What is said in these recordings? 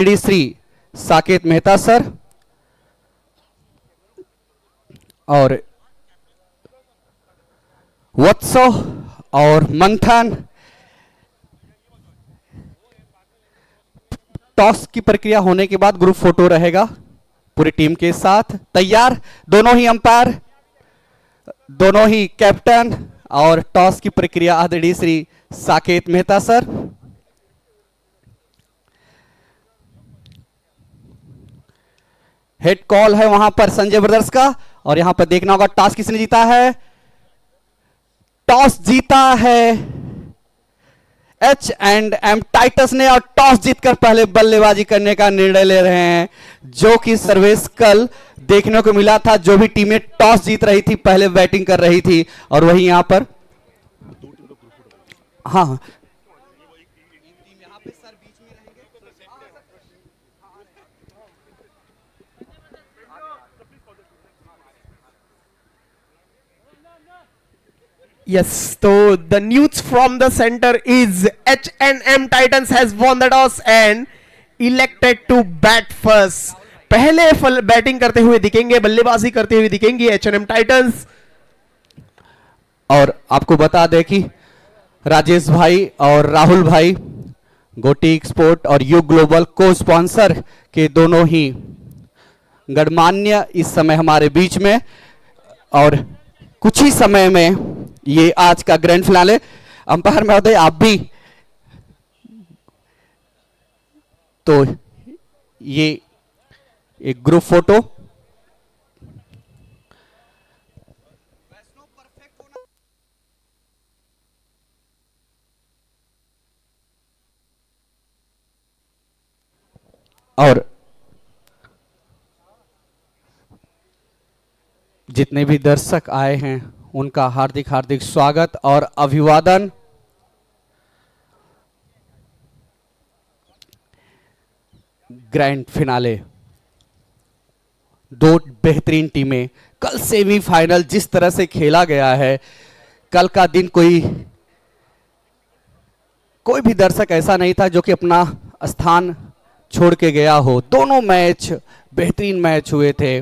Shri Saket Mehta sir और वत्सव और मंथन टॉस की प्रक्रिया होने के बाद ग्रुप फोटो रहेगा पूरी टीम के साथ। तैयार दोनों ही अंपायर, दोनों ही कैप्टन और टॉस की प्रक्रिया आदरणीय Shri Saket Mehta sir. Head call है वहां पर संजय ब्रदर्स का और यहां पर देखना होगा टॉस किसने जीता है। टॉस जीता है H&M टाइटंस ने और टॉस जीतकर पहले बल्लेबाजी करने का निर्णय ले रहे हैं, जो कि सर्वेश कल देखने को मिला था। जो भी टीमें टॉस जीत रही थी पहले बैटिंग कर रही थी और वही यहां पर हाँ Yes, so the news from the center is H&M Titans has won the toss and elected to bat first. पहले बैटिंग करते हुए दिखेंगे, बल्लेबाजी करते हुए दिखेंगे H&M Titans। और आपको बता दें कि राजेश भाई और राहुल भाई गोटी एक्सपोर्ट और युग ग्लोबल को स्पॉन्सर के दोनों ही गणमान्य इस समय हमारे बीच में, और कुछ ही समय में ये आज का ग्रैंड फिनाले। अंपायर महोदय आप भी, तो ये एक ग्रुप फोटो और जितने भी दर्शक आए हैं उनका हार्दिक हार्दिक स्वागत और अभिवादन। ग्रैंड फिनाले, दो बेहतरीन टीमें, कल सेमीफाइनल जिस तरह से खेला गया है, कल का दिन कोई भी दर्शक ऐसा नहीं था जो कि अपना स्थान छोड़ के गया हो। दोनों मैच बेहतरीन मैच हुए थे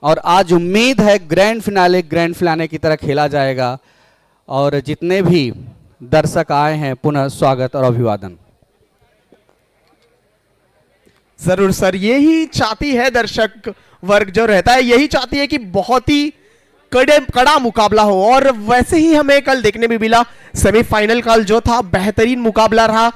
और आज उम्मीद है ग्रैंड फिनाले की तरह खेला जाएगा। और जितने भी दर्शक आए हैं पुनः स्वागत और अभिवादन। जरूर सर, यही चाहती है दर्शक वर्ग जो रहता है, यही चाहती है कि बहुत ही कड़ा मुकाबला हो। और वैसे ही हमें कल देखने में मिला, सेमीफाइनल का जो था बेहतरीन मुकाबला रहा।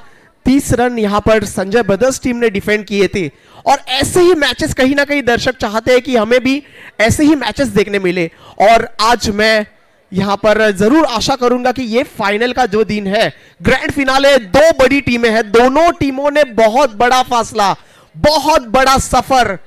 30 रन यहां पर संजय ब्रदर्स टीम ने डिफेंड किए थे और ऐसे ही मैचेस कहीं ना कहीं दर्शक चाहते हैं कि हमें भी ऐसे ही मैचेस देखने मिले। और आज मैं यहां पर जरूर आशा करूंगा कि ये फाइनल का जो दिन है, ग्रैंड फिनाले, दो बड़ी टीमें हैं, दोनों टीमों ने बहुत बड़ा फासला, बहुत बड़ा सफर,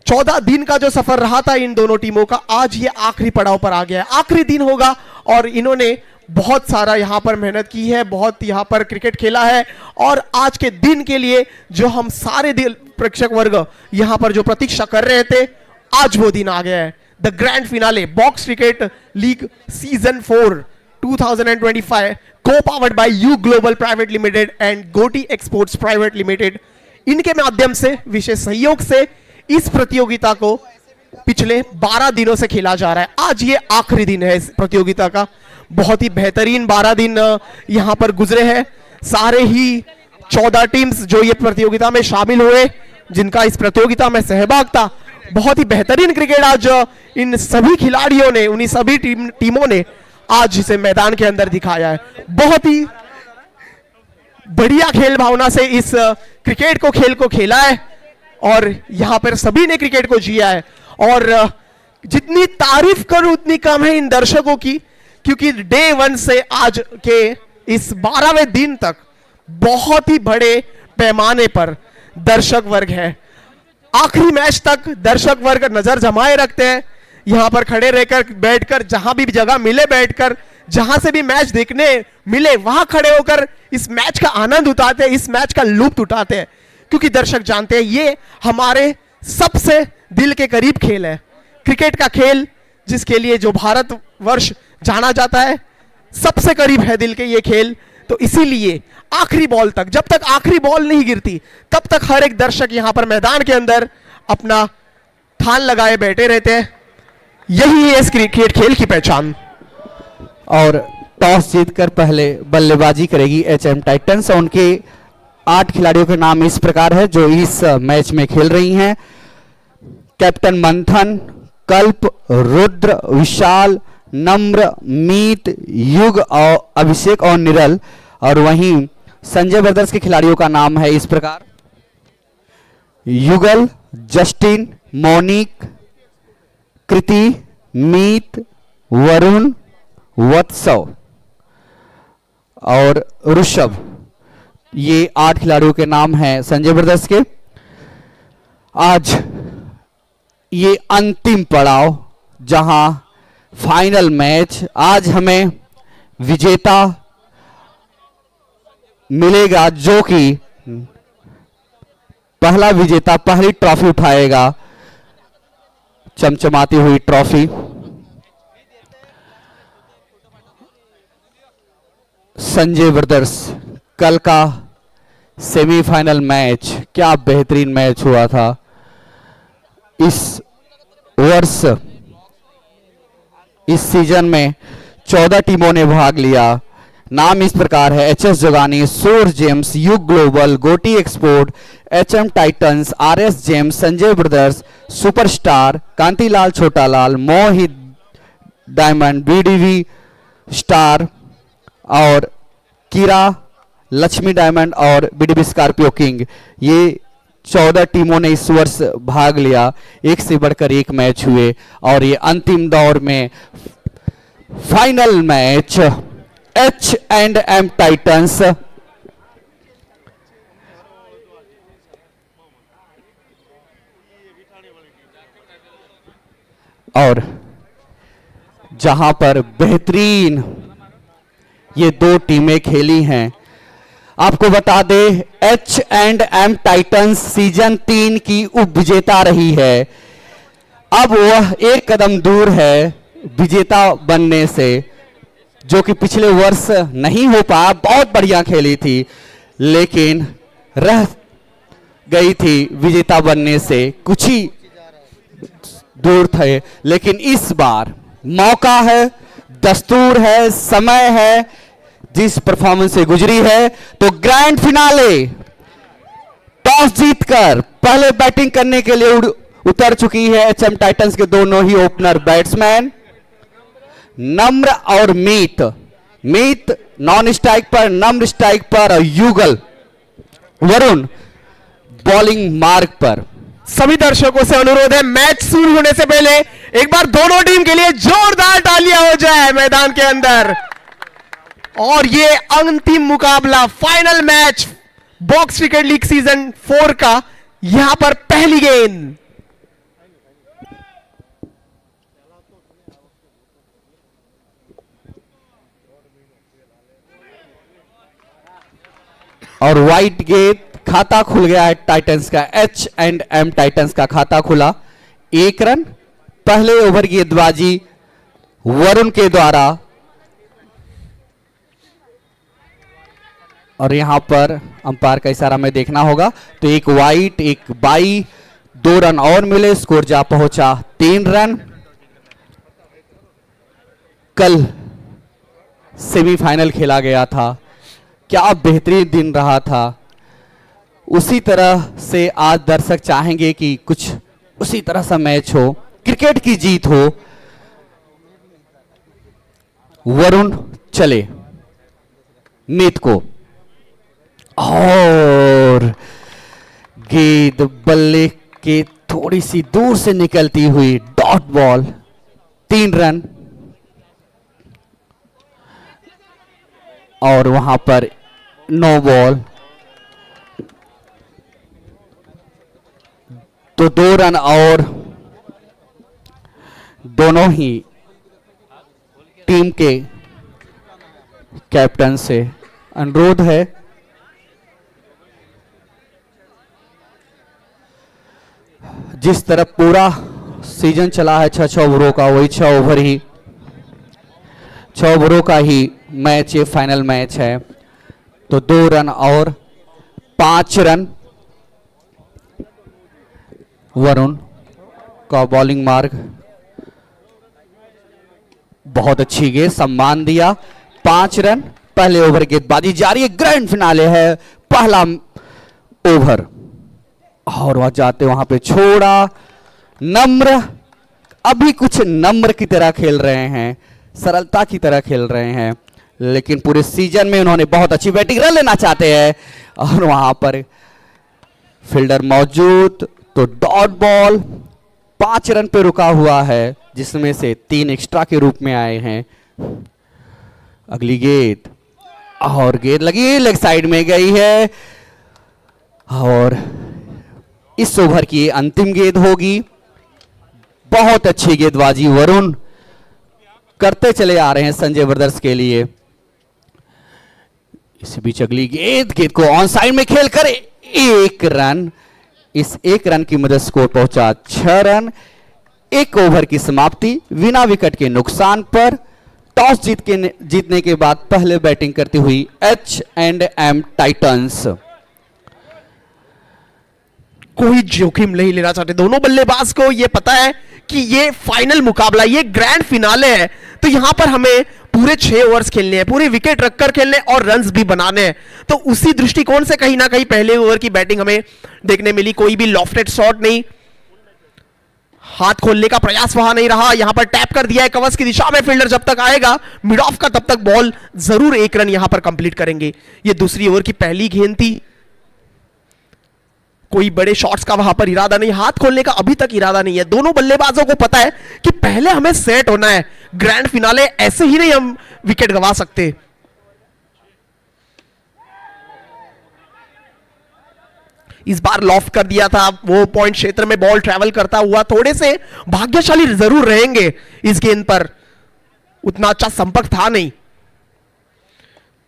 14 दिन का जो सफर रहा था इन दोनों टीमों का, आज ये आखिरी पड़ाव पर आ गया है, आखिरी दिन होगा। और इन्होंने बहुत सारा यहां पर मेहनत की है, बहुत यहां पर क्रिकेट खेला है और आज के दिन के लिए जो हम सारे प्रेक्षक वर्ग यहां पर जो प्रतीक्षा कर रहे थे, आज वो दिन आ गया है। The grand finale box cricket league season 4 2025 को powered by you global private limited and गोटी एक्सपोर्ट्स प्राइवेट लिमिटेड, इनके माध्यम से विशेष सहयोग से इस प्रतियोगिता को पिछले 12 दिनों से खेला जा रहा है। आज ये आखिरी दिन है इस प्रतियोगिता का। बहुत ही बेहतरीन 12 दिन यहां पर गुजरे हैं। सारे ही 14 टीम्स जो ये प्रतियोगिता में शामिल हुए, जिनका इस प्रतियोगिता में सहभाग था, बहुत ही बेहतरीन क्रिकेट आज इन सभी खिलाड़ियों ने, उन्हीं सभी टीमों ने आज इसे मैदान के अंदर दिखाया है। बहुत ही बढ़िया खेल भावना से इस क्रिकेट को, खेल को खेला है और यहां पर सभी ने क्रिकेट को जिया है। और जितनी तारीफ करूं उतनी कम है इन दर्शकों की, क्योंकि डे 1 से आज के इस 12वें दिन तक बहुत ही बड़े पैमाने पर दर्शक वर्ग है। आखिरी मैच तक दर्शक वर्ग नजर जमाए रखते हैं, यहां पर खड़े रहकर, बैठकर, जहां भी जगह मिले बैठकर, जहां से भी मैच देखने मिले वहां खड़े होकर इस मैच का आनंद उठाते हैं, इस मैच का लुत्फ उठाते हैं, क्योंकि दर्शक जानते हैं ये हमारे सबसे दिल के करीब खेल है। क्रिकेट का खेल जिसके लिए जो भारत वर्ष जाना जाता है, सबसे करीब है दिल के ये खेल। तो इसीलिए आखिरी बॉल तक, जब तक आखिरी बॉल नहीं गिरती तब तक हर एक दर्शक यहां पर मैदान के अंदर अपना ठान लगाए बैठे रहते हैं। यही है इस क्रिकेट खेल की पहचान। और टॉस जीतकर पहले बल्लेबाजी करेगी एचएम टाइटंस। उनके 8 खिलाड़ियों के नाम इस प्रकार है जो इस मैच में खेल रही हैं। कैप्टन मंथन, कल्प, रुद्र, विशाल, नम्र, मीत, युग और अभिषेक और निरल। और वहीं संजय ब्रदर्स के खिलाड़ियों का नाम है इस प्रकार: युगल, जस्टिन, मोनिक, कृति, मीत, वरुण, वत्सव और ऋषभ। ये 8 खिलाड़ियों के नाम हैं संजय ब्रदर्स के। आज ये अंतिम पड़ाव, जहां फाइनल मैच, आज हमें विजेता मिलेगा जो कि पहला विजेता पहली ट्रॉफी उठाएगा, चमचमाती हुई ट्रॉफी। संजय ब्रदर्स, कल का सेमीफाइनल मैच क्या बेहतरीन मैच हुआ था। इस वर्ष, इस सीजन में 14 टीमों ने भाग लिया। नाम इस प्रकार है: HS Jogani, Source Gems, Yug Global, Goti Export, HM Titans, RS Gems, Sanjay Brothers, Superstar, Kantilal Chhotalal, Mohit Diamond, BDV Star और कीरा, लक्ष्मी डायमंड और बीडीबी स्कॉर्पियो किंग। ये 14 टीमों ने इस वर्ष भाग लिया। एक से बढ़कर एक मैच हुए और ये अंतिम दौर में फाइनल मैच H&M टाइटंस और जहां पर बेहतरीन ये 2 टीमें खेली हैं। आपको बता दें, H&M टाइटंस सीजन 3 की उप विजेता रही है। अब वह एक कदम दूर है विजेता बनने से, जो कि पिछले वर्ष नहीं हो पाया। बहुत बढ़िया खेली थी लेकिन रह गई थी विजेता बनने से, कुछ ही दूर थे। लेकिन इस बार मौका है, दस्तूर है, समय है, जिस परफॉर्मेंस से गुजरी है। तो ग्रैंड फिनाले टॉस जीतकर पहले बैटिंग करने के लिए उतर चुकी है एचएम टाइटंस के दोनों ही ओपनर बैट्समैन नम्र और मीत। मीत नॉन स्ट्राइक पर, नम्र स्ट्राइक पर और युगल वरुण बॉलिंग मार्ग पर। सभी दर्शकों से अनुरोध है, मैच शुरू होने से पहले एक बार दोनों टीम के लिए जोरदार तालियां हो जाए मैदान के अंदर। और ये अंतिम मुकाबला, final match box cricket league season 4 का, यहां पर पहली गेंद। और वाइट गेंद, खाता खुल गया है टाइटंस का। H&M टाइटंस का खाता खुला। 1 रन। पहले ओवर की गेंदबाजी वरुण के द्वारा। और यहां पर अंपायर का इशारा में देखना होगा। तो एक वाइट, एक बाई, 2 रन और मिले, स्कोर जा पहुंचा 3 रन। कल सेमीफाइनल खेला गया था, क्या बेहतरीन दिन रहा था। उसी तरह से आज दर्शक चाहेंगे कि कुछ उसी तरह सा मैच हो, क्रिकेट की जीत हो। वरुण चले मीत को और गेंद बल्ले के थोड़ी सी दूर से निकलती हुई डॉट बॉल, 3 रन। और वहां पर नो बॉल, तो 2 रन। और दोनों ही टीम के कैप्टन से अनुरोध है जिस तरह पूरा सीजन चला है 6 ओवरों का, वही 6 ओवर ही 6 ओवरों का ही मैच, ये फाइनल मैच है। तो 2 रन और 5 रन। वरुण का बॉलिंग मार्ग, बहुत अच्छी गेंद, सम्मान दिया। 5 रन, पहले ओवर गेंदबाजी जारी है। ग्रैंड फिनाले है, पहला ओवर, और वह जाते वहां पे छोड़ा। नम्र, अभी कुछ नम्र की तरह खेल रहे हैं, सरलता की तरह खेल रहे हैं, लेकिन पूरे सीजन में उन्होंने बहुत अच्छी बैटिंग, रन लेना चाहते हैं, और वहां पर फील्डर मौजूद, तो डॉट बॉल 5 रन पे रुका हुआ है, जिसमें से 3 एक्स्ट्रा के रूप में आए हैं। अगली गेंद, और गेंद लगी, लेग साइड में गई है, और इस ओवर की अंतिम गेंद होगी। बहुत अच्छी गेंदबाजी वरुण करते चले आ रहे हैं संजय ब्रदर्स के लिए। इसी बीच अगली गेंद, गेंद को ऑन साइड में खेल कर 1 रन, इस 1 रन की मदद स्कोर पहुंचा 6 रन। 1 ओवर की समाप्ति बिना विकेट के नुकसान पर। टॉस जीतने के बाद पहले बैटिंग करती हुई H&M टाइटंस। कोई जोखिम नहीं लेना चाहते दोनों बल्लेबाज को, ये पता है कि ये फाइनल मुकाबला, ये ग्रैंड फिनाले है, तो यहां पर हमें पूरे 6 ओवर्स खेलने हैं, पूरे विकेट रखकर खेलने और रन्स भी बनाने हैं। तो उसी दृष्टिकोण से कहीं ना कहीं पहले ओवर की बैटिंग हमें देखने मिली। कोई भी लॉफ्टेड शॉट नहीं, हाथ खोलने का प्रयास वहां नहीं रहा। यहां पर टैप कर दिया है कवच की दिशा में, फील्डर जब तक आएगा मिड ऑफ का तब तक बॉल जरूर 1 रन यहां पर कंप्लीट करेंगे। ये दूसरी ओवर की पहली गेंद थी, कोई बड़े शॉट्स का वहां पर इरादा नहीं, हाथ खोलने का अभी तक इरादा नहीं है। दोनों बल्लेबाजों को पता है कि पहले हमें सेट होना है, ग्रैंड फिनाले ऐसे ही नहीं हम विकेट गंवा सकते। इस बार लॉफ्ट कर दिया था, वो पॉइंट क्षेत्र में बॉल ट्रैवल करता हुआ, थोड़े से भाग्यशाली जरूर रहेंगे इस गेंद पर, उतना अच्छा संपर्क था नहीं।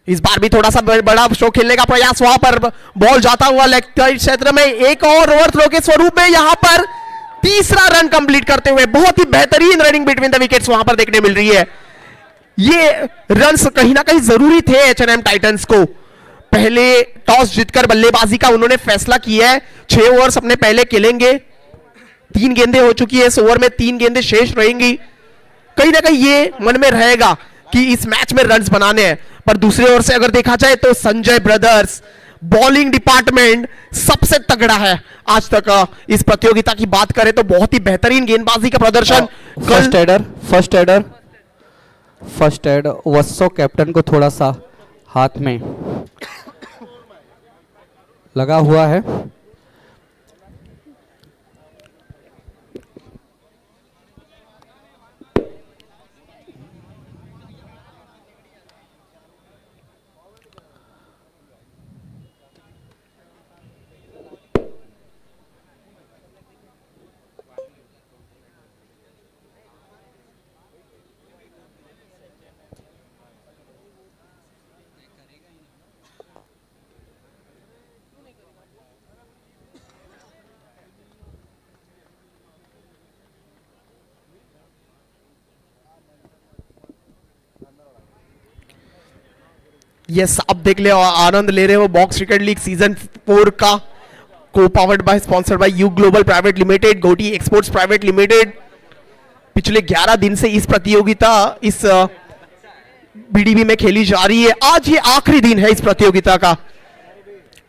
इस बार भी थोड़ा सा बड़ा शो खेलने का प्रयास, वहां पर बॉल जाता हुआ लेग क्षेत्र में, एक और ओवर थ्रो के स्वरूप में यहां पर तीसरा रन कंप्लीट करते हुए बहुत ही बेहतरीन रनिंग बिटवीन द विकेट्स वहां पर देखने मिल रही है। ये रन्स कहीं ना कहीं जरूरी थे H&M टाइटंस को। पहले टॉस जीतकर बल्लेबाजी का उन्होंने फैसला किया है, 6 ओवर्स अपने पहले खेलेंगे, 3 गेंदें हो चुकी है इस ओवर में, 3 गेंदें शेष रहेंगी। कहीं ना कहीं ये मन में रहेगा कि इस मैच में रन्स बनाने हैं। पर दूसरी ओर से अगर देखा जाए तो संजय ब्रदर्स बॉलिंग डिपार्टमेंट सबसे तगड़ा है आज तक। इस प्रतियोगिता की बात करें तो बहुत ही बेहतरीन गेंदबाजी का प्रदर्शन। फर्स्ट एड वत्सो कैप्टन को थोड़ा सा हाथ में लगा हुआ है। यस, आप देख ले, आनंद ले रहे हो बॉक्स क्रिकेट लीग सीजन 4 का, को powered by, sponsored by you global private limited, गोटी एक्सपोर्ट्स प्राइवेट लिमिटेड। पिछले 11 दिन से इस प्रतियोगिता इस बीडीबी में खेली जा रही है। आज ये आखिरी दिन है इस प्रतियोगिता का,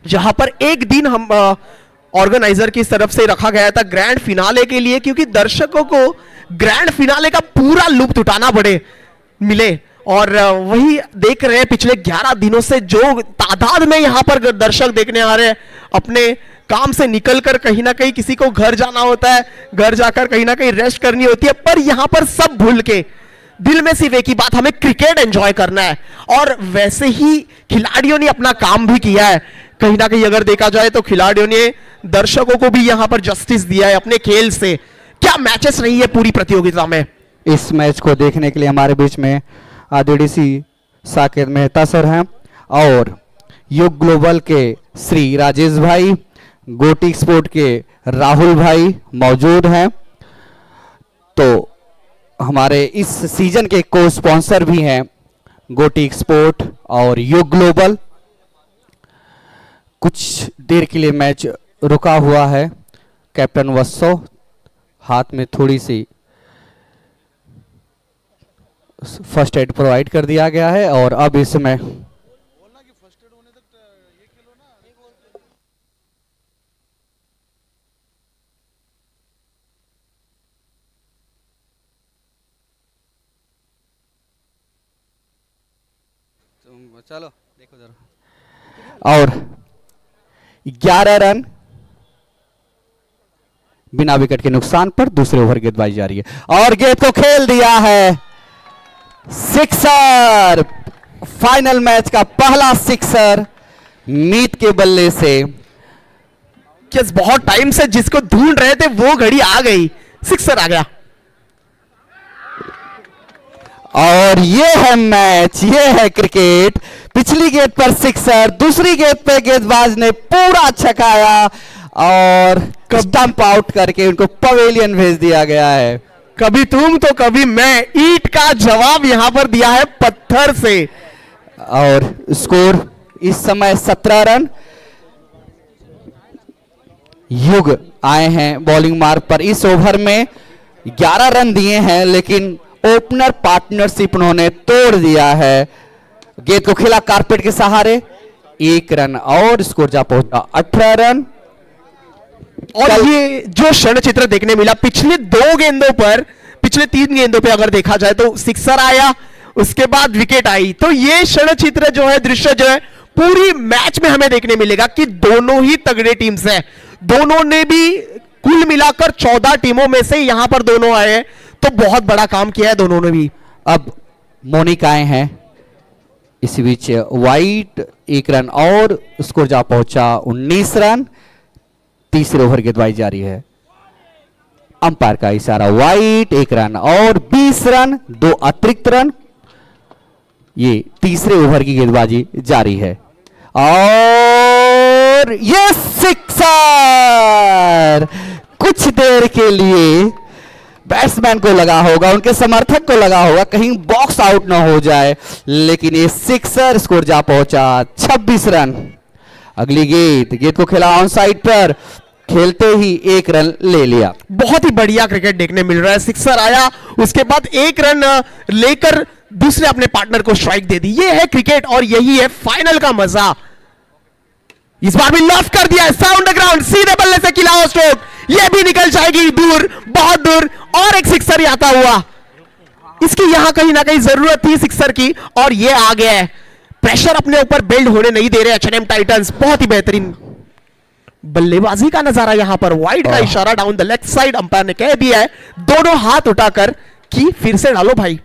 जहां पर एक दिन हम ऑर्गेनाइजर की तरफ से रखा गया था ग्रैंड फिनाले के लिए, क्योंकि दर्शकों को ग्रैंड फिनाले का पूरा लुत्फ उठाना मिले। और वही देख रहे हैं पिछले 11 दिनों से जो तादाद में यहां पर दर्शक देखने आ रहे हैं, अपने काम से निकलकर कहीं ना कहीं किसी को घर जाना होता है, घर जाकर कहीं ना कहीं रेस्ट करनी होती है, पर यहां पर सब भूल के दिल में सिर्फ एक ही बात, हमें क्रिकेट एंजॉय करना है। और वैसे ही खिलाड़ियों ने अपना काम भी किया है। कहीं ना कहीं अगर देखा जाए तो खिलाड़ियों ने दर्शकों को भी यहां पर जस्टिस दिया है अपने खेल से। क्या मैचेस रही है पूरी प्रतियोगिता में। इस मैच को देखने के लिए हमारे बीच में आदिडीसी साकेत मेहता सर हैं और युग ग्लोबल के श्री राजेश भाई, गोटी स्पोर्ट के राहुल भाई मौजूद हैं। तो हमारे इस सीजन के को स्पॉन्सर भी हैं गोटी स्पोर्ट और युग ग्लोबल। कुछ देर के लिए मैच रुका हुआ है। कैप्टन वत्सो हाथ में थोड़ी सी फर्स्ट एड प्रोवाइड कर दिया गया है और अब इसमें चलो देखो जरा, और 11 रन बिना विकेट के नुकसान पर दूसरे ओवर गेंदबाजी जारी है और गेंद को खेल दिया है सिक्सर। फाइनल मैच का पहला सिक्सर मीत के बल्ले से। किस बहुत टाइम से जिसको ढूंढ रहे थे वो घड़ी आ गई, सिक्सर आ गया। और ये है मैच, ये है क्रिकेट। पिछली गेंद पर सिक्सर, दूसरी गेंद पर गेंदबाज ने पूरा छकाया और स्टंप आउट करके उनको पवेलियन भेज दिया गया है। कभी तुम तो कभी मैं, ईंट का जवाब यहां पर दिया है पत्थर से। और स्कोर इस समय 17 रन। युग आए हैं बॉलिंग मार्ग पर। इस ओवर में 11 रन दिए हैं लेकिन ओपनर पार्टनरशिप उन्होंने तोड़ दिया है। गेंद को खेला कारपेट के सहारे, 1 रन और स्कोर जा पहुंचा 18 रन। और ये जो क्षण चित्र देखने मिला पिछले 2 गेंदों पर, पिछले 3 गेंदों पे अगर देखा जाए तो सिक्सर आया, उसके बाद विकेट आई। तो ये क्षण चित्र जो है, दृश्य जो है, पूरी मैच में हमें देखने मिलेगा कि दोनों ही तगड़े टीम्स हैं। दोनों ने भी कुल मिलाकर 14 टीमों में से यहां पर दोनों आए हैं, तो बहुत बड़ा काम किया है दोनों ने भी। अब मोनिक आए हैं, इसी बीच वाइट 1 रन और स्कोर जा पहुंचा 19 रन। तीसरे ओवर गेंदबाजी जारी है। अंपायर का इशारा, वाइट 1 रन और 20 रन, 2 अतिरिक्त रन। ये तीसरे ओवर की गेंदबाजी जारी है और ये सिक्सर। कुछ देर के लिए बैट्समैन को लगा होगा, उनके समर्थक को लगा होगा कहीं बॉक्स आउट ना हो जाए, लेकिन ये सिक्सर। स्कोर जा पहुंचा 26 रन। अगली गेंद को खेला ऑन साइड पर, खेलते ही 1 रन ले लिया। बहुत ही बढ़िया क्रिकेट देखने मिल रहा है। सिक्सर आया, उसके बाद 1 रन लेकर दूसरे अपने पार्टनर को स्ट्राइक दे दी। ये है क्रिकेट और यही है फाइनल का मजा। इस बार भी लॉफ्ट कर दिया है, साउंड ग्राउंड, सीधे बल्ले से खिलाओ स्ट्रोक, ये भी निकल जाएगी दूर, बहुत दूर। और एक सिक्सर आता हुआ, इसकी यहां कहीं ना कहीं जरूरत थी सिक्सर की और ये आ गया है। प्रेशर अपने ऊपर बिल्ड होने नहीं दे रहे एच&एम टाइटंस। बहुत ही बेहतरीन बल्लेबाजी का नजारा यहां पर। वाइड का इशारा down the left side, umpire ने कह दिया है दोनों हाथ उठाकर कि फिर से डालो भाई।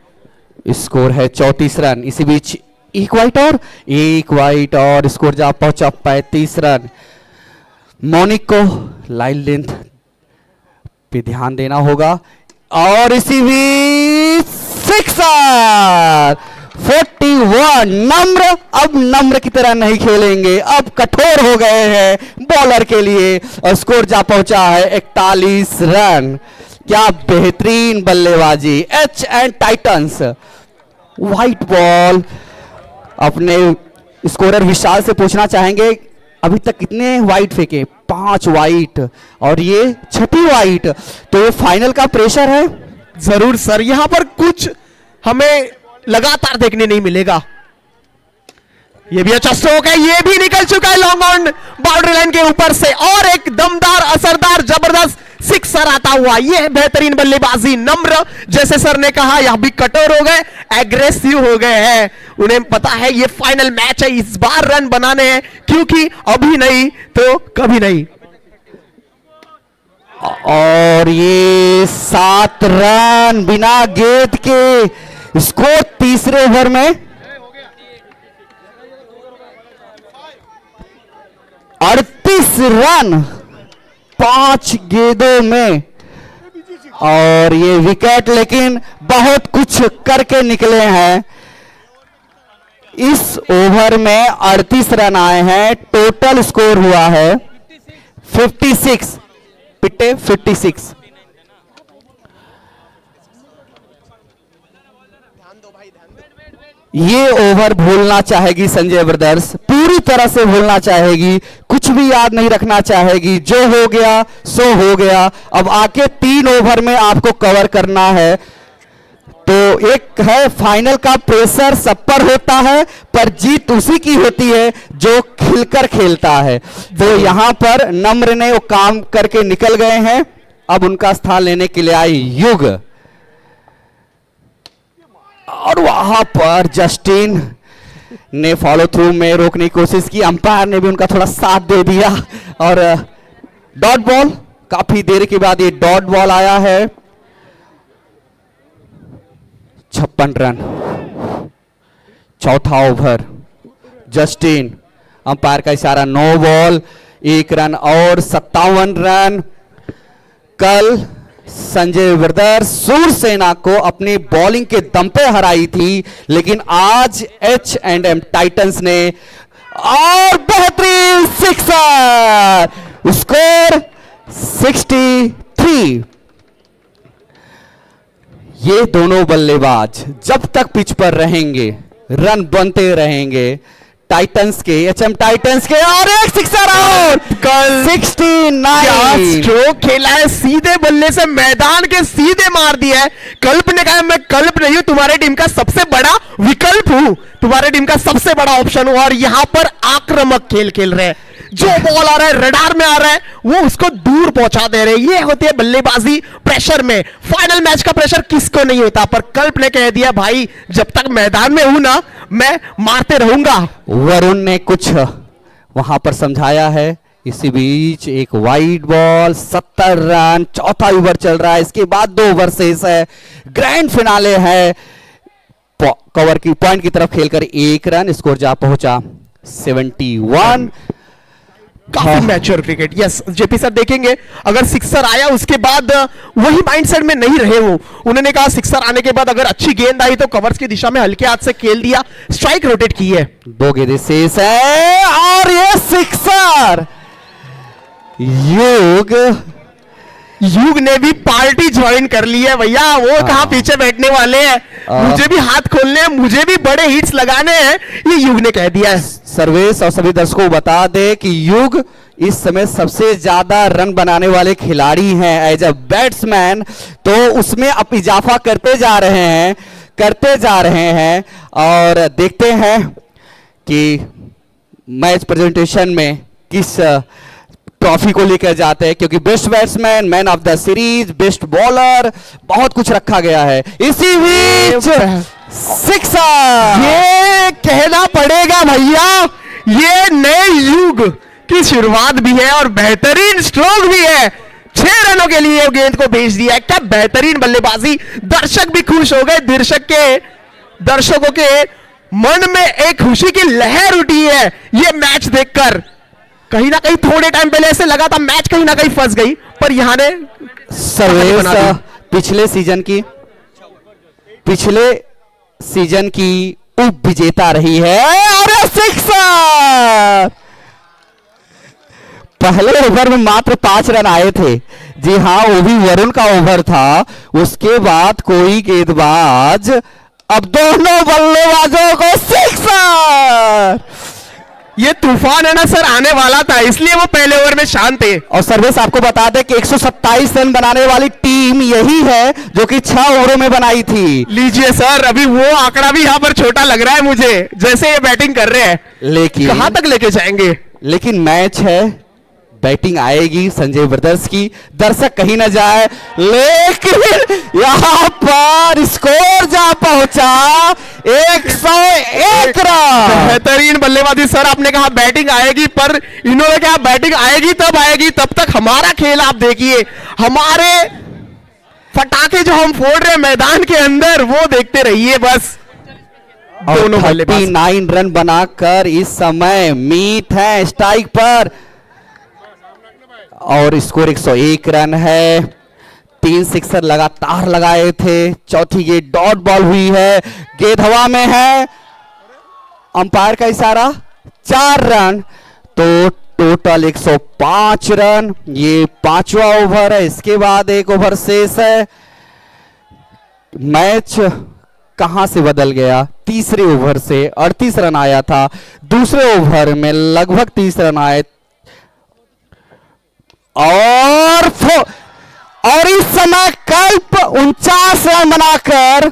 स्कोर है 34 रन। इसी बीच एक वाइट और स्कोर जा पहुंचा 35 रन। मोनिक को लाइन लेंथ पे ध्यान देना होगा और इसी बीच सिक्सर 41। नम्र अब नम्र की तरह नहीं खेलेंगे, अब कठोर हो गए हैं बॉलर के लिए और स्कोर जा पहुंचा है 41 रन। क्या बेहतरीन बल्लेबाजी एच&एम टाइटंस। White ball. अपने स्कोरर विशाल से पूछना चाहेंगे अभी तक कितने वाइट फेंके? 5 वाइट और ये 6ठी वाइट, तो ये फाइनल का प्रेशर है। जरूर सर, यहां पर कुछ हमें लगातार देखने नहीं मिलेगा। ये भी अच्छा स्ट्रोक है, ये भी निकल चुका है लॉन्ग ऑन बाउंड्री लाइन के ऊपर से और एक दमदार, असरदार, जबरदस्त सिक्सर आता हुआ। ये है बेहतरीन बल्लेबाजी। नम्र, जैसे सर ने कहा, यहां भी कठोर हो गए, एग्रेसिव हो गए हैं। उन्हें पता है ये फाइनल मैच है, इस बार रन बनाने हैं, क्योंकि अभी नहीं तो कभी नहीं। और ये 7 रन बिना गेंद के। स्कोर तीसरे ओवर में 38 रन 5 गेंदों में और ये विकेट, लेकिन बहुत कुछ करके निकले हैं। इस ओवर में 38 रन आए हैं। टोटल स्कोर हुआ है 56 पिट्टे 56। ये ओवर भूलना चाहेगी संजय ब्रदर्स, पूरी तरह से भूलना चाहेगी, कुछ भी याद नहीं रखना चाहेगी। जो हो गया सो हो गया। अब आके 3 ओवर में आपको कवर करना है। तो एक है फाइनल का प्रेशर सब पर होता है, पर जीत उसी की होती है जो खिलकर खेलता है। तो यहां पर नम्र ने वो काम करके निकल गए हैं। अब उनका स्थान लेने के लिए आई युग, और वहां पर जस्टिन ने फॉलो थ्रू में रोकने की कोशिश की। अंपायर ने भी उनका थोड़ा साथ दे दिया और डॉट बॉल, काफी देर के बाद ये डॉट बॉल आया है। 56 रन, चौथा ओवर। जस्टिन, अंपायर का इशारा, नो बॉल, 1 रन और 57 रन। कल संजय ब्रदर्स सूरसेना को अपनी बॉलिंग के दम पे हराई थी, लेकिन आज H&M टाइटंस ने और बेहतरीन सिक्सर, स्कोर 63। ये दोनों बल्लेबाज जब तक पिच पर रहेंगे रन बनते रहेंगे। टाइटंस के, HM टाइटंस के, और एक सिक्सर आउट। कल 69 स्ट्रोक खेला है, सीधे बल्ले से मैदान के सीधे मार दिया है। कल्प ने कहा मैं कल्प नहीं हूं, तुम्हारे टीम का सबसे बड़ा विकल्प हूं, तुम्हारे टीम का सबसे बड़ा ऑप्शन हूं। और यहां पर आक्रामक खेल खेल रहे हैं, जो बॉल आ रहा है रडार में आ रहा है वो उसको दूर पहुंचा दे रहे हैं। ये होती है बल्लेबाजी प्रेशर में। फाइनल मैच का प्रेशर किसको नहीं होता, पर कल्प ने कह दिया भाई जब तक मैदान में हूं ना मैं मारते रहूंगा। वरुण ने कुछ वहां पर समझाया है। इसी बीच एक वाइड बॉल, 70 रन, चौथा ओवर चल रहा है। इसके बाद 2 ओवर शेष है, ग्रैंड फिनाले है। कवर की पॉइंट की तरफ खेलकर 1 रन, स्कोर जा पहुंचा 71। काफी mature cricket. Yes JP sir देखेंगे, अगर सिक्सर आया उसके बाद वही माइंडसेट में नहीं रहे वो। उन्होंने कहा सिक्सर आने के बाद अगर अच्छी गेंद आई तो कवर्स की दिशा में हल्के हाथ से खेल दिया, स्ट्राइक रोटेट की है। 2 गेंदें शेष है और ये सिक्सर। युग ने भी पार्टी ज्वाइन कर ली है भैया, वो कहां पीछे बैठने वाले हैं। मुझे भी हाथ खोलने हैं, मुझे भी बड़े हिट्स लगाने हैं, ये युग ने कह दिया है। सर्वेश और सभी दर्शकों को बता दे कि युग इस समय सबसे ज्यादा रन बनाने वाले खिलाड़ी हैं एज अ बैट्समैन। तो उसमें अब इजाफा करते जा रहे हैं और देखते हैं कि मैच प्रेजेंटेशन में किस ट्रॉफी को लेकर जाते हैं, क्योंकि best batsman, man of the series, best bowler, बहुत कुछ रखा गया है। इसी बीच सिक्सर, ये कहना पड़ेगा भैया ये नए युग की शुरुआत भी है और बेहतरीन स्ट्रोक भी है। 6 रनों के लिए गेंद को भेज दिया, क्या बेहतरीन बल्लेबाजी। दर्शक भी खुश हो गए, दर्शकों के मन में एक खुशी की लहर उठी है ये मैच देखकर। कहीं ना कहीं थोड़े टाइम पहले ऐसे लगा था मैच कहीं ना कहीं फंस गई, पर यहां ने सर्वेश पिछले सीजन की उप विजेता रही है और सिक्सर। पहले ओवर में मात्र 5 रन आए थे, जी हां वो भी वरुण का ओवर था। उसके बाद कोई गेंदबाज, अब दोनों बल्लेबाजों को सिक्सर। ये तूफान है ना सर आने वाला था, इसलिए वो पहले ओवर में शांत थे। और सर्वेश आपको बता दें कि 127 रन बनाने वाली टीम यही है जो कि 6 ओवरों में बनाई थी। लीजिए सर, अभी वो आंकड़ा भी यहां पर छोटा लग रहा है मुझे, जैसे ये बैटिंग कर रहे हैं। लेकिन कहां तक लेके जाएंगे? लेकिन मैच है, बैटिंग आएगी संजय ब्रदर्स की, दर्शक कहीं ना जाए, लेकिन यहां पर स्कोर जा पहुंचा 101 रन। बेहतरीन बल्लेबाजी सर, आपने कहा बैटिंग आएगी, पर इन्होंने कहा बैटिंग आएगी, तब तक हमारा खेल आप देखिए, हमारे फटाके जो हम फोड़ रहे हैं मैदान के अंदर वो देखते रहिए बस। दोनों 39 रन बनाकर इस समय मीट है स्ट्राइक पर और स्कोर 101 रन है। 3 सिक्सर लगातार लगाए थे, चौथी गेंद डॉट बॉल हुई है, गेंद हवा में है, अंपायर का इशारा, 4 रन, तो टोटल 105 रन। ये 5वां ओवर है, इसके बाद 1 ओवर शेष है। मैच कहां से बदल गया। तीसरे ओवर से 38 रन आया था, दूसरे ओवर में लगभग 30 रन आए और इस समय कल्प 49 रन बनाकर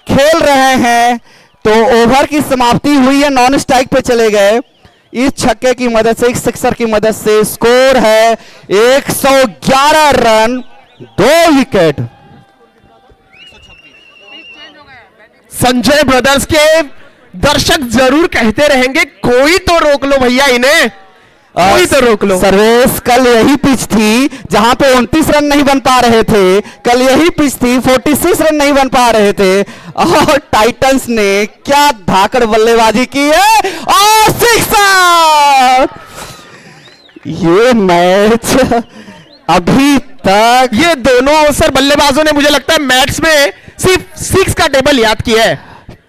खेल रहे हैं। तो ओवर की समाप्ति हुई है, नॉन स्ट्राइक पे चले गए। इस छक्के की मदद से, इस सिक्सर की मदद से स्कोर है 111 रन, 2 विकेट। संजय ब्रदर्स के दर्शक जरूर कहते रहेंगे कोई तो रोक लो भैया इन्हें, कोई तो रोक लो। सर्वेश, कल यही पिच थी जहां पे 29 रन नहीं बन पा रहे थे, कल यही पिच थी 46 रन नहीं बन पा रहे थे और टाइटंस ने क्या धाकड़ बल्लेबाजी की है और सिक्सर। ये मैच अभी तक, ये दोनों सर बल्लेबाजों ने मुझे लगता है मैच में सिर्फ 6 का टेबल याद किया है।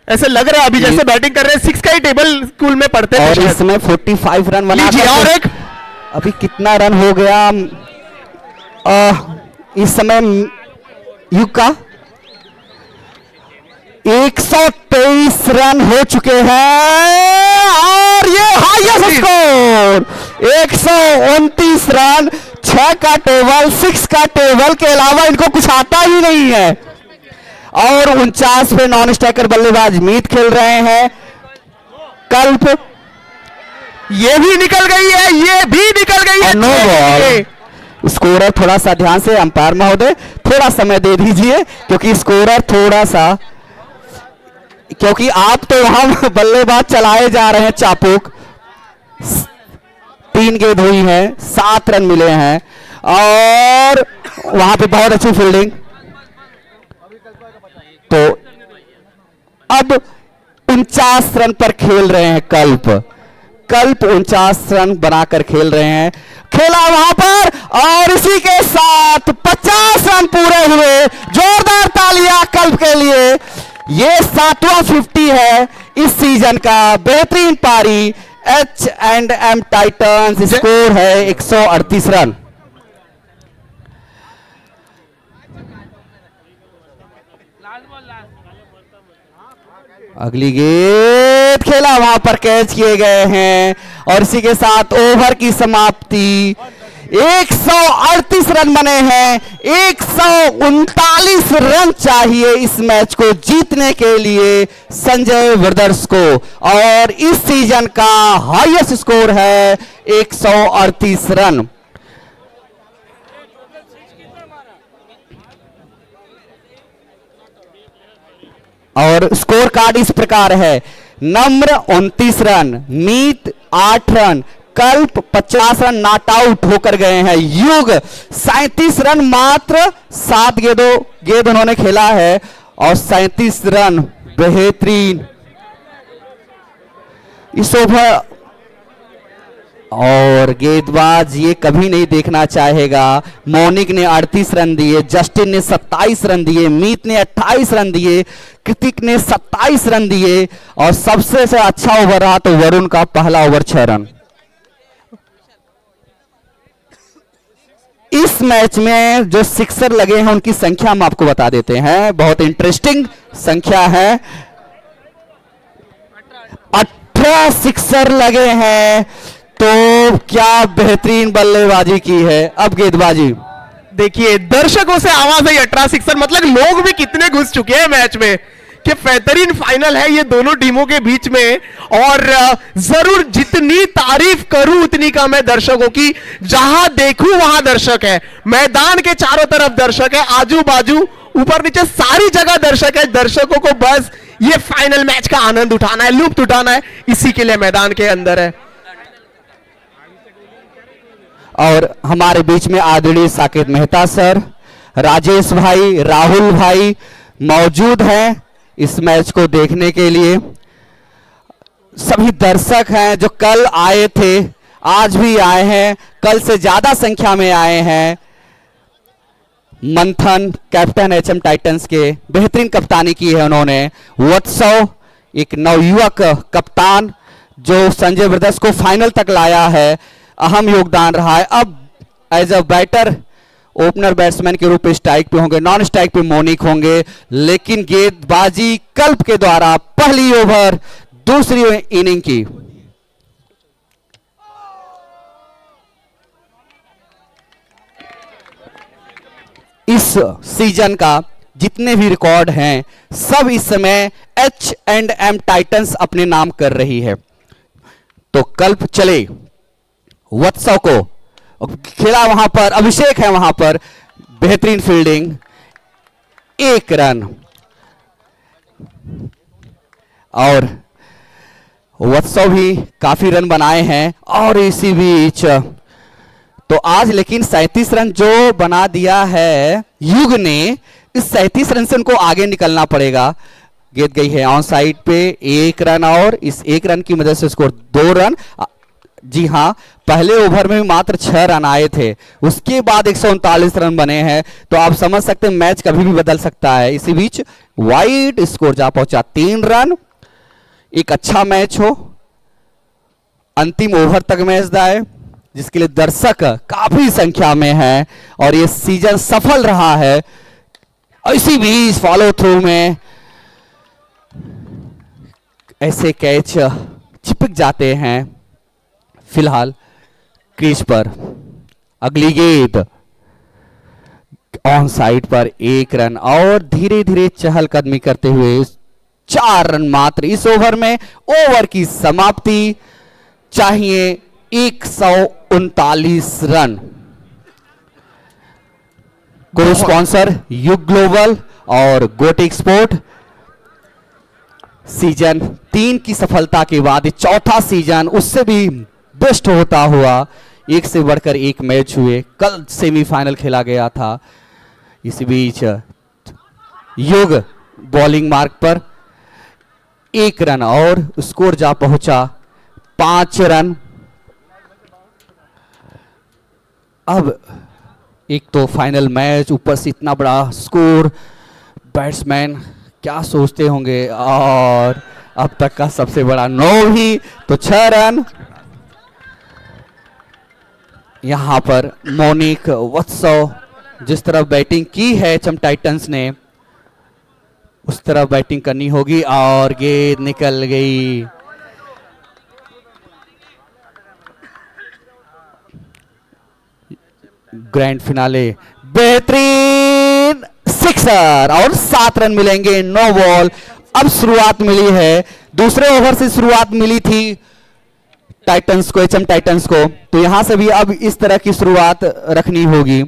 ऐसे लग रहा है अभी जैसे बैटिंग कर रहे हैं 6 का ही टेबल स्कूल में पढ़ते थे। और इसमें 45 रन बना और एक अभी कितना रन हो गया इस समय युग का 123 रन हो चुके हैं और ये हाईएस्ट स्कोर 129 रन, 6 का टेबल, 6 का टेबल के अलावा इनको कुछ आता ही नहीं है। और 49 पे नॉन स्ट्राइकर बल्लेबाज मीत खेल रहे हैं। कल्प, ये भी निकल गई है, ये भी निकल गई है। No ball. स्कोरर थोड़ा सा ध्यान से, अंपायर महोदय थोड़ा समय दे दीजिए क्योंकि स्कोरर थोड़ा सा, क्योंकि आप तो वहां बल्लेबाज चलाए जा रहे हैं चापुक। 3 गेंद हुई है, 7 रन मिले हैं और वहां पे बहुत अच्छी फील्डिंग। तो अब 49 रन पर खेल रहे हैं कल्प 49 रन बनाकर खेल रहे हैं। खेला वहां पर और इसी के साथ 50 रन पूरे हुए। जोरदार तालियां कल्प के लिए। ये 7वां 50 है इस सीजन का। बेहतरीन पारी। H&M टाइटंस, स्कोर है 138 रन। अगली गेंद खेला वहां पर, कैच किए गए हैं और इसी के साथ ओवर की समाप्ति। 138 रन बने हैं। 139 रन चाहिए इस मैच को जीतने के लिए संजय ब्रदर्स को और इस सीजन का हाईएस्ट स्कोर है 138 रन। और स्कोर कार्ड इस प्रकार है। नम्र 29 रन, मीत 8 रन, कल्प 50 रन नॉट आउट होकर गए हैं। युग 37 रन, मात्र 7 गेंद उन्होंने खेला है और 37 रन। बेहतरीन इस ओवर। और गेंदबाज ये कभी नहीं देखना चाहेगा। मौनिक ने 38 रन दिए, जस्टिन ने 27 रन दिए, मीत ने 28 रन दिए, कृतिक ने 27 रन दिए और सबसे से अच्छा ओवर रहा तो वरुण का पहला ओवर 6 रन। इस मैच में जो सिक्सर लगे हैं उनकी संख्या हम आपको बता देते हैं। बहुत इंटरेस्टिंग संख्या है। 18 सिक्सर लगे हैं। तो क्या बेहतरीन बल्लेबाजी की है। अब गेंदबाजी देखिए, दर्शकों से आवाज है 18 सिक्सर, मतलब लोग भी कितने घुस चुके हैं मैच में कि बेहतरीन फाइनल है ये दोनों टीमों के बीच में। और जरूर जितनी तारीफ करूं उतनी कम है दर्शकों की। जहां देखूं वहां दर्शक है, मैदान के चारों तरफ दर्शक है, आजू बाजू ऊपर नीचे सारी जगह दर्शक है। दर्शकों को बस ये फाइनल मैच का आनंद उठाना है, लुत्फ उठाना है, इसी के लिए मैदान के अंदर है। और हमारे बीच में आदरणीय साकेत मेहता सर, राजेश भाई, राहुल भाई मौजूद हैं इस मैच को देखने के लिए। सभी दर्शक हैं जो कल आए थे, आज भी आए हैं, कल से ज्यादा संख्या में आए हैं। मंथन कैप्टन HM टाइटंस के, बेहतरीन कप्तानी की है उन्होंने। वत्सव एक नवयुवक कप्तान जो संजय ब्रदर्स को फाइनल तक लाया है, अहम योगदान रहा है। अब as a better opener batsman के रूप में स्ट्राइक पे होंगे, नॉन स्ट्राइक पे मोनिक होंगे, लेकिन गेंदबाजी कल्प के द्वारा पहली ओवर दूसरी इनिंग की। इस सीजन का जितने भी रिकॉर्ड हैं सब इस समय H&M टाइटंस अपने नाम कर रही है। तो कल्प चले वत्सव को खेला, वहां पर अभिषेक है, वहां पर बेहतरीन फील्डिंग, 1 रन। और वत्सव भी काफी रन बनाए हैं। और इसी बीच तो आज लेकिन 37 रन जो बना दिया है युग ने, इस 37 रन से उनको आगे निकलना पड़ेगा। गेंद गई है ऑन साइड पे, 1 रन, और इस 1 रन की मदद से स्कोर 2 रन। जी हां, पहले ओवर में मात्र 6 रन आए थे, उसके बाद 139 रन बने हैं। तो आप समझ सकते हैं मैच कभी भी बदल सकता है। इसी बीच वाइड, स्कोर जा पहुंचा 3 रन। एक अच्छा मैच हो, अंतिम ओवर तक मैच जाए, जिसके लिए दर्शक काफी संख्या में हैं, और ये सीजन सफल रहा है। इसी बीच फॉलो थ्रू में ऐसे कैच चिपक जाते हैं। फिलहाल क्रीज पर अगली गेंद ऑन साइड पर 1 रन, और धीरे धीरे चहलकदमी करते हुए 4 रन मात्र इस ओवर में। ओवर की समाप्ति चाहिए 139 रन। को स्पॉन्सर युग ग्लोबल और गोटिक स्पोर्ट। सीजन 3 की सफलता के बाद चौथा सीजन उससे भी बेस्ट होता हुआ, एक से बढ़कर एक मैच हुए। कल सेमीफाइनल खेला गया था। इसी बीच युग बॉलिंग मार्क पर 1 रन, और स्कोर जा पहुंचा 5 रन। अब एक तो फाइनल मैच, ऊपर से इतना बड़ा स्कोर, बैट्समैन क्या सोचते होंगे। और अब तक का सबसे बड़ा 9 ही तो 6 रन। यहां पर मोनिक, वत्सव जिस तरफ बैटिंग की है HM टाइटंस ने, उस तरफ बैटिंग करनी होगी। और गेंद निकल गई। ग्रैंड फिनाले, बेहतरीन सिक्सर, और 7 रन मिलेंगे। 9 बॉल। अब शुरुआत मिली है, दूसरे ओवर से शुरुआत मिली थी टाइटंस को, HM टाइटंस को। तो यहां से भी अब इस तरह की शुरुआत रखनी होगी।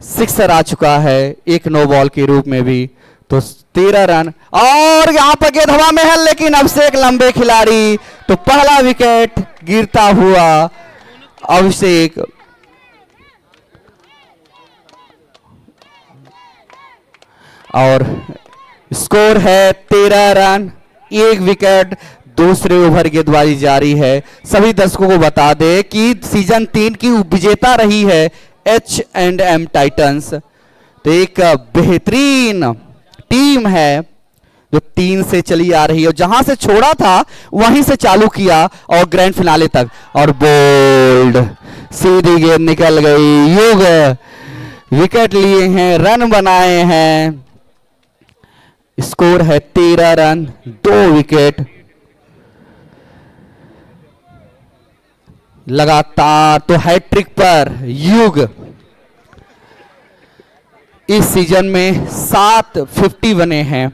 सिक्सर आ चुका है, एक 9 बॉल के रूप में भी। तो 13 रन, और यहां पर गेंद हवा में है, लेकिन अब से एक लंबे खिलाड़ी। तो पहला विकेट गिरता हुआ अभिषेक। और स्कोर है 13 रन, 1 विकेट। दूसरे ओवर गेंदबाजी जारी है। सभी दर्शकों को बता दें कि सीजन 3 की विजेता रही है H&M टाइटंस। तो एक बेहतरीन टीम है जो 3 से चली आ रही है, और जहां से छोड़ा था वहीं से चालू किया और ग्रैंड फिनाले तक। और बोल्ड सीधी गेंद निकल गई। युग विकेट लिए हैं, रन बनाए हैं। स्कोर है 13 रन, 2 विकेट। लगातार तो हैट्रिक पर युग इस सीजन में 750 बने हैं।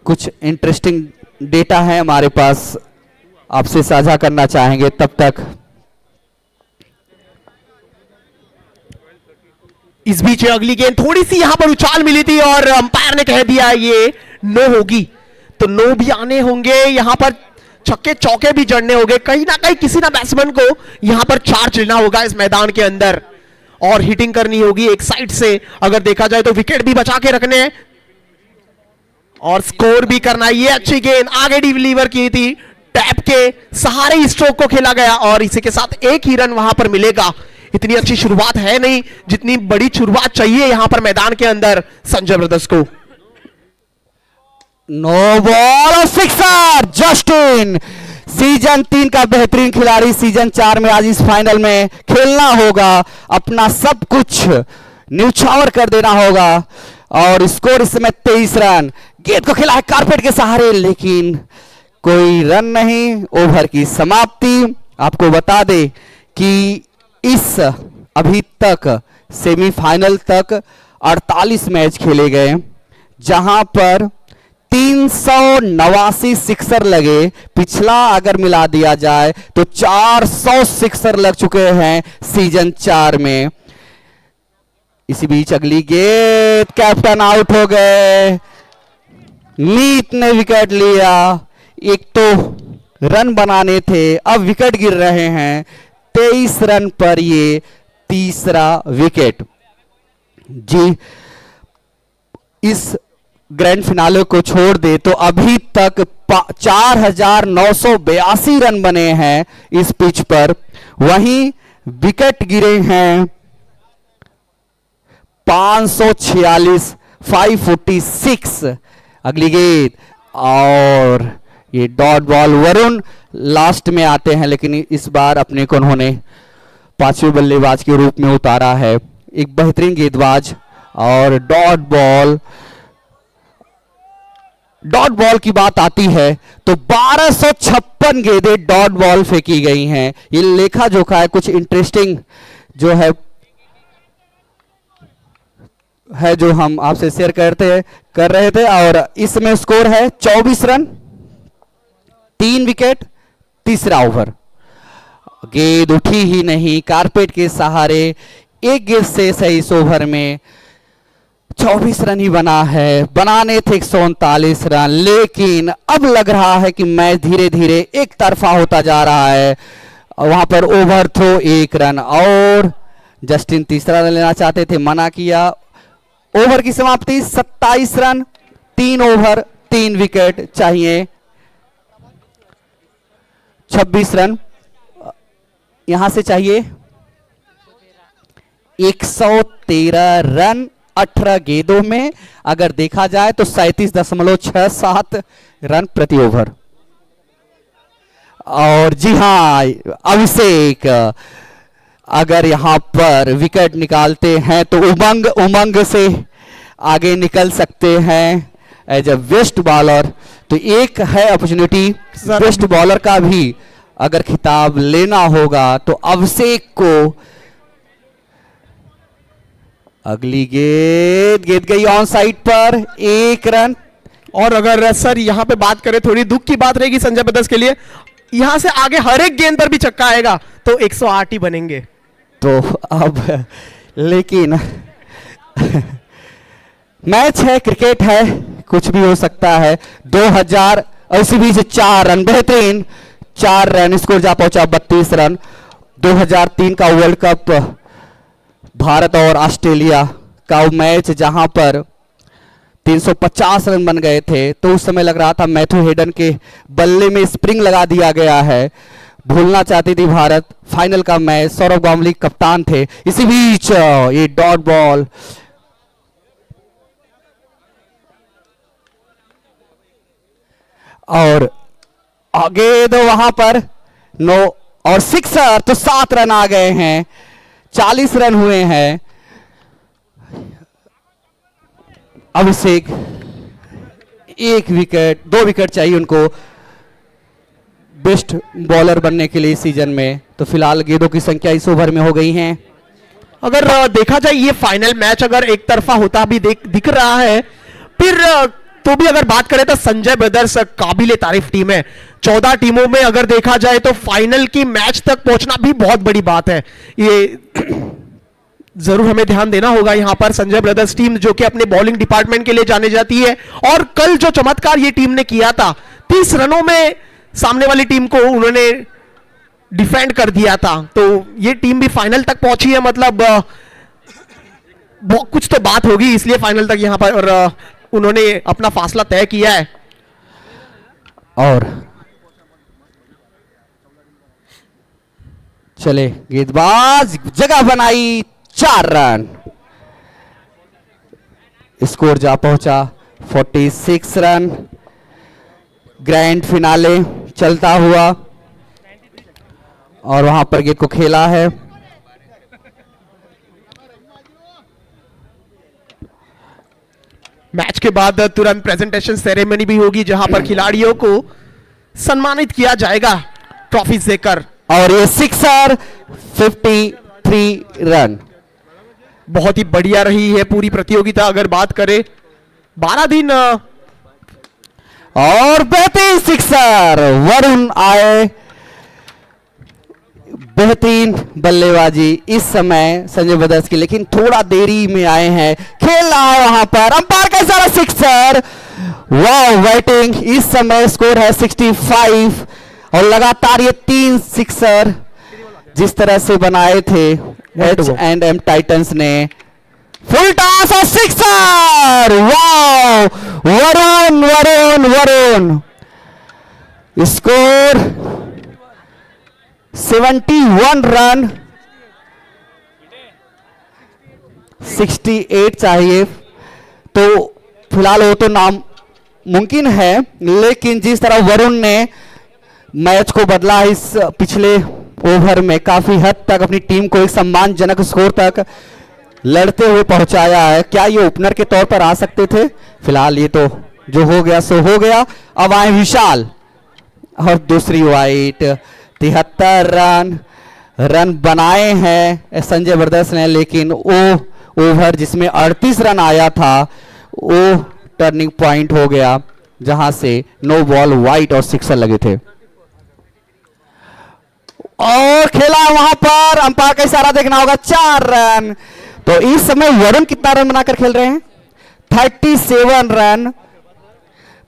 कुछ इंटरेस्टिंग डेटा है हमारे पास, आपसे साझा करना चाहेंगे। तब तक इस बीच अगली गेंद थोड़ी सी यहां पर उछाल मिली थी, और अंपायर ने कह दिया ये नो होगी। तो नो भी आने होंगे, यहां पर छक्के चौके भी जड़ने होंगे। कहीं ना कहीं किसी ना बैट्समैन को यहां पर चार्ज लेना होगा इस मैदान के अंदर, और हिटिंग करनी होगी एक साइड से। अगर देखा जाए तो विकेट भी बचा के रखने हैं और स्कोर भी करना है। ये अच्छी गेंद आगे डिलीवर की थी, टैप के सहारे स्ट्रोक को खेला गया, और इसी के साथ 1 ही रन वहां पर मिलेगा। इतनी अच्छी शुरुआत है नहीं जितनी बड़ी शुरुआत चाहिए यहां पर मैदान के अंदर संजय ब्रदर्स को। 9 बॉल और सिक्सर। जस्टिन सीजन 3 का बेहतरीन खिलाड़ी सीजन 4 में आज इस फाइनल में खेलना होगा, अपना सब कुछ न्यौछावर कर देना होगा। और स्कोर इस समय 23 रन। गेंद को खेला है कारपेट के सहारे, लेकिन कोई रन नहीं। ओवर की समाप्ति। आपको बता दे कि इस अभी तक सेमीफाइनल तक 48 मैच खेले गए, जहां पर 389 सिक्सर लगे। पिछला अगर मिला दिया जाए तो 400 सिक्सर लग चुके हैं सीजन 4 में। इसी बीच अगली गेंद, कैप्टन आउट हो गए। मीत ने विकेट लिया। एक तो रन बनाने थे, अब विकेट गिर रहे हैं। 23 रन पर ये तीसरा विकेट। जी, इस ग्रैंड फिनाले को छोड़ दे तो अभी तक 4982 रन बने हैं इस पिच पर। वहीं विकेट गिरे हैं 546, 546। अगली गेंद और ये डॉट बॉल। वरुण लास्ट में आते हैं, लेकिन इस बार अपने को उन्होंने पांचवें बल्लेबाज के रूप में उतारा है। एक बेहतरीन गेंदबाज और डॉट बॉल। डॉट बॉल की बात आती है तो 1256 गेंदें डॉट बॉल फेंकी गई हैं। ये लेखा जोखा है, कुछ इंटरेस्टिंग जो है जो हम आपसे शेयर कर रहे थे। और इसमें स्कोर है 24 रन, 3 विकेट, तीसरा ओवर। गेंद उठी ही नहीं, कारपेट के सहारे एक गेंद से सही इस ओवर में 24 रन ही बना है। बनाने थे 139 रन, लेकिन अब लग रहा है कि मैच धीरे धीरे एक तरफा होता जा रहा है। वहां पर ओवर थ्रो 1 रन और जस्टिन तीसरा रन लेना चाहते थे, मना किया। ओवर की समाप्ति 27 रन, 3 ओवर 3 विकेट चाहिए। 26 रन यहां से चाहिए। 113 रन 18 गेंदों में अगर देखा जाए तो 37.67 रन प्रति ओवर। और जी हां, अभिषेक अगर यहां पर विकेट निकालते हैं तो उमंग से आगे निकल सकते हैं एज ए बेस्ट बॉलर। तो एक है अपॉर्चुनिटी बेस्ट बॉलर का भी अगर खिताब लेना होगा तो अभिषेक को। अगली गेंद गई ऑन साइड पर, 1 रन। और अगर सर यहां पे बात करें, थोड़ी दुख की बात रहेगी संजय ब्रदर्स के लिए, यहां से आगे हर एक गेंद पर भी छक्का आएगा तो 108 ही बनेंगे। तो अब लेकिन मैच है, क्रिकेट है, कुछ भी हो सकता है। 2000 और इसी बीच 4 रन, बेहतरीन 4 रन, स्कोर जा पहुंचा 32 रन। 2003 का वर्ल्ड कप भारत और ऑस्ट्रेलिया का मैच जहां पर 350 रन बन गए थे, तो उस समय लग रहा था मैथ्यू हेडन के बल्ले में स्प्रिंग लगा दिया गया है। भूलना चाहती थी भारत। फाइनल का मैच, सौरव गांगुली कप्तान थे। इसी बीच ये डॉट बॉल और आगे दो वहां पर 9 और 6 तो 7 रन आ गए हैं। 40 रन हुए हैं। अभिषेक 1 विकेट, 2 विकेट चाहिए उनको बेस्ट बॉलर बनने के लिए सीजन में। तो फिलहाल गेंदों की संख्या इस ओवर में हो गई है। अगर देखा जाए ये फाइनल मैच अगर एक तरफा होता भी दिख रहा है, फिर तो भी अगर बात करें तो संजय ब्रदर्स काबिले तारीफ टीम है। 14 टीमों में अगर देखा जाए तो फाइनल की मैच तक पहुंचना भी बहुत बड़ी बात है। ये जरूर हमें ध्यान देना होगा यहां पर। संजय ब्रदर्स टीम जो कि अपने बॉलिंग डिपार्टमेंट के लिए जानी जाती है, और कल जो चमत्कार ये टीम ने किया था, 30 रनों में सामने वाली टीम को उन्होंने डिफेंड कर दिया था, तो ये टीम भी फाइनल तक पहुंची है। मतलब कुछ तो बात होगी, इसलिए फाइनल तक यहां पर उन्होंने अपना फासला तय किया है। और चले गेंदबाज जगह बनाई, 4 रन, स्कोर जा पहुंचा 46 रन। ग्रैंड फिनाले चलता हुआ और वहां पर गेंद को खेला है। मैच के बाद तुरंत प्रेजेंटेशन सेरेमनी भी होगी जहां पर खिलाड़ियों को सम्मानित किया जाएगा ट्रॉफी देकर। और ये सिक्सर 53 रन। बहुत ही बढ़िया रही है पूरी प्रतियोगिता। अगर बात करें 12 दिन और बेहतरीन सिक्सर वरुण आए। बेहतरीन बल्लेबाजी इस समय संजय ब्रदर्स की, लेकिन थोड़ा देरी में आए हैं। खेल रहा है वहां पर अंपायर का इशारा, सिक्सर। वाह बैटिंग। इस समय स्कोर है 65 और लगातार ये 3 सिक्सर जिस तरह से बनाए थे H&M टाइटंस ने। फुल टॉस और सिक्सर। वाह वरुण वरुण वरुण। स्कोर 71 रन, 68 चाहिए। तो फिलहाल वो तो नामुमकिन है, लेकिन जिस तरह वरुण ने मैच को बदला इस पिछले ओवर में, काफी हद तक अपनी टीम को एक सम्मानजनक स्कोर तक लड़ते हुए पहुंचाया है। क्या ये ओपनर के तौर पर आ सकते थे? फिलहाल ये तो जो हो गया सो हो गया। अब आए विशाल और दूसरी वाइट। 73 रन बनाए हैं संजय ब्रदर्स ने, लेकिन वो ओवर जिसमें 38 रन आया था वो टर्निंग पॉइंट हो गया, जहां से नो बॉल वाइट और सिक्सर लगे थे। और खेला वहां पर अंपायर का इशारा देखना होगा, 4 रन। तो इस समय वरुण कितना रन बनाकर खेल रहे हैं? 37 रन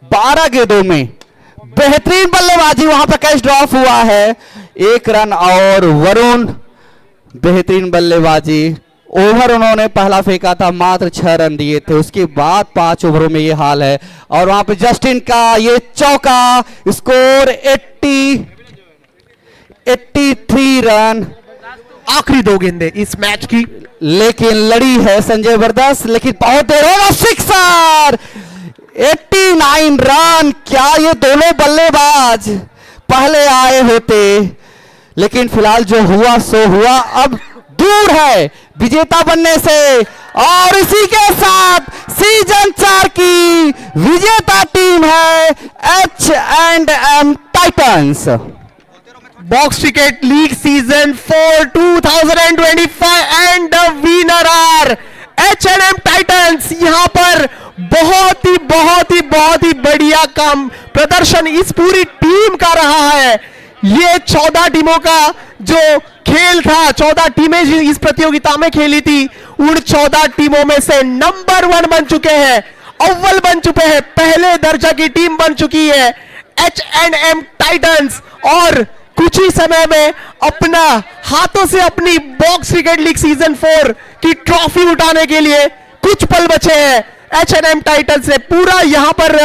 12 गेंदों में। बेहतरीन बल्लेबाजी, वहां पर कैच ड्रॉप हुआ है 1 रन। और वरुण बेहतरीन बल्लेबाजी। ओवर उन्होंने पहला फेंका था, मात्र 6 रन दिए थे। उसके बाद 5 ओवरों में ये हाल है। और वहां पे जस्टिन का ये चौका, स्कोर 83 रन। आखिरी 2 गेंदें इस मैच की, लेकिन लड़ी है संजय ब्रदर्स, लेकिन बहुत देर होगा। Sixer 89 run. क्या ये दोनों बल्लेबाज पहले आए होते? लेकिन फिलहाल जो हुआ सो हुआ, अब दूर है विजेता बनने से। और इसी के साथ सीजन 4 की विजेता टीम है H&M Titans. Box cricket league season 4 2025 and the winner are H&M Titans. यहां पर बहुत ही बढ़िया काम प्रदर्शन इस पूरी टीम का रहा है। ये 14 टीमों का जो खेल था, 14 टीमें इस प्रतियोगिता में खेली थी, उन 14 टीमों में से नंबर 1 बन चुके हैं, अव्वल बन चुके हैं, पहले दर्जा की टीम बन चुकी है H&M टाइटंस। और कुछ ही समय में अपना हाथों से अपनी बॉक्स क्रिकेट लीग सीजन 4 की ट्रॉफी उठाने के लिए कुछ पल बचे हैं। H&M टाइटंस ने पूरा यहां पर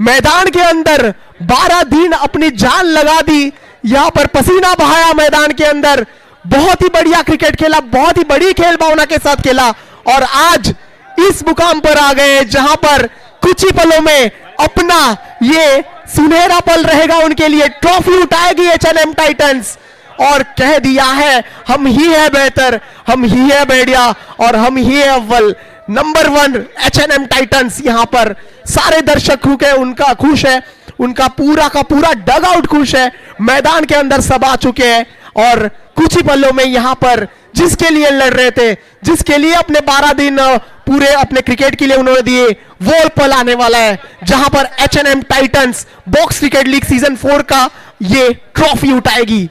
मैदान के अंदर 12 दिन अपनी जान लगा दी, यहां पर पसीना बहाया मैदान के अंदर। बहुत ही बढ़िया क्रिकेट खेला, बहुत ही बड़ी खेल भावना के साथ खेला और आज इस मुकाम पर आ गए जहां पर कुछ ही पलों में अपना ये सुनहरा पल रहेगा उनके लिए। ट्रॉफी उठाएगी H&M टाइटंस और कह दिया है हम ही है बेहतर, हम ही है बढ़िया और हम ही है अव्वल। Number 1 H&M Titans. यहां पर सारे दर्शक खुश है, उनका पूरा का पूरा डग आउट खुश है, मैदान के अंदर सब आ चुके हैं और कुछ ही पलों में यहां पर जिसके लिए लड़ रहे थे, जिसके लिए अपने 12 दिन पूरे अपने क्रिकेट के लिए उन्होंने दिए, वो पल आने वाला है जहां पर H&M Titans box cricket league season 4 का ये ट्रॉफी उठाएगी।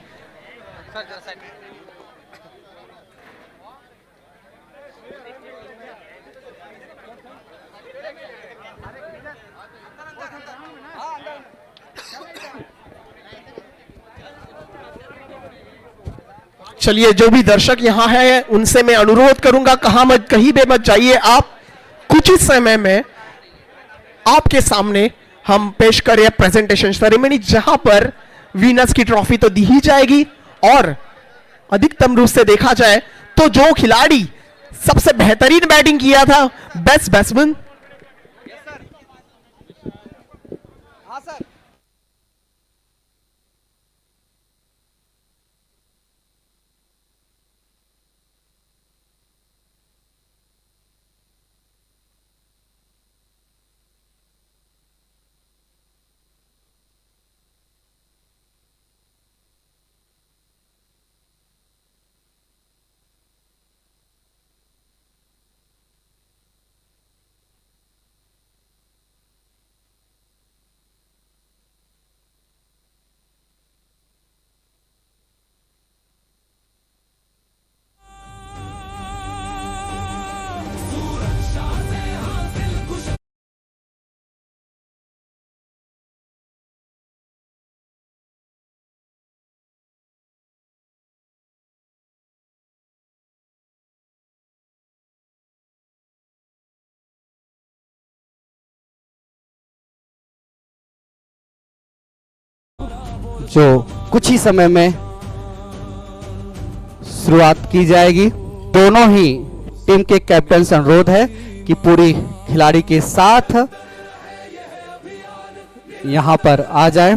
चलिए, जो भी दर्शक यहां है उनसे मैं अनुरोध करूंगा कहीं भी मत जाइए आप। कुछ ही समय में आपके सामने हम पेश करें प्रेजेंटेशन सेरेमनी, जहां पर विनर्स की ट्रॉफी तो दी ही जाएगी और अधिकतम रूप से देखा जाए तो जो खिलाड़ी सबसे बेहतरीन बैटिंग किया था, बेस्ट बैट्समैन, जो कुछ ही समय में शुरुआत की जाएगी। दोनों ही टीम के कैप्टन से अनुरोध है कि पूरी खिलाड़ी के साथ यहां पर आ जाए।